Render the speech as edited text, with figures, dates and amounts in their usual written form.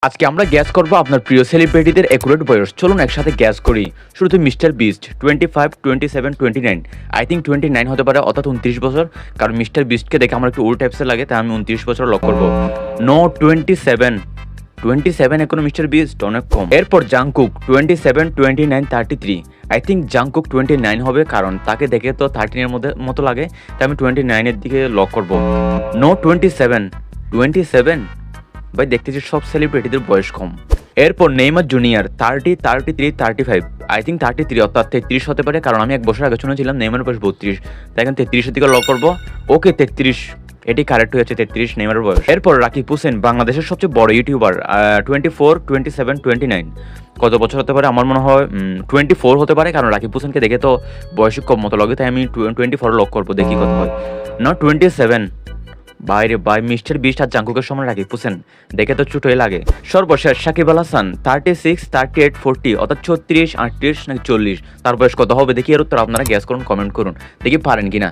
আজকে আমরা গ্যাস করব আপনার প্রিয় সেলিব্রিটিদের অ্যাকুরেট বয়স। চলুন একসাথে গ্যাস করি। শুরুতে মিস্টার বিস্ট 25, 27, 29। আই থিঙ্ক 29 হতে পারে, অর্থাৎ 29 বছর। কারণ মিস্টার বিস্টকে দেখে আমার একটু ওল্ড টাইপসের লাগে, তাই আমি 29 বছর লক করবো। নো, 27 এখনো মিস্টার বিস্ট অনেক কম। এরপর জাংকুক 27, 29, 33। আই থিঙ্ক জাংকুক 29 হবে, কারণ তাকে দেখে তো 13 এর মতো লাগে, তাই আমি 29 এর দিকে লক করব। নো, 27 ভাই, দেখতেছি সব সেলিব্রিটিদের বয়স কম। এরপর নেইমার জুনিয়র 30, 33, 35। আই থিঙ্ক 33 অর্থাৎ 33 হতে পারে, কারণ আমি এক বছর আগে শুনেছিলাম নেইমারের বয়স 32, তাই এখন 33 এর দিকে লক করবো। ওকে, 33, এটি কারেক্ট হয়েছে, 33 নেইমারের বয়স। এরপর রাকিব হোসেন, বাংলাদেশের সবচেয়ে বড় ইউটিউবার, 24, 27, 29। কত বছর হতে পারে? আমার মনে হয় 24 হতে পারে, কারণ রাকিব হোসেনকে দেখে তো বয়স কম মতো লাগে, তাই আমি 24 লক করবো, দেখি কত হয়। না, 27। বাইরে বাই, মিস্টার বিস্ট আর জাংকুকের সময় রাকিব হোসেন দেখে তো ছোটই লাগে। সর্বশেষ সাকিব আল হাসান 36, 38, 40, অর্থাৎ 36, 38 নাকি 40। তার বয়স কত হবে দেখি, এর উত্তর আপনারা গ্যাস করুন, কমেন্ট করুন, দেখি পারেন কিনা।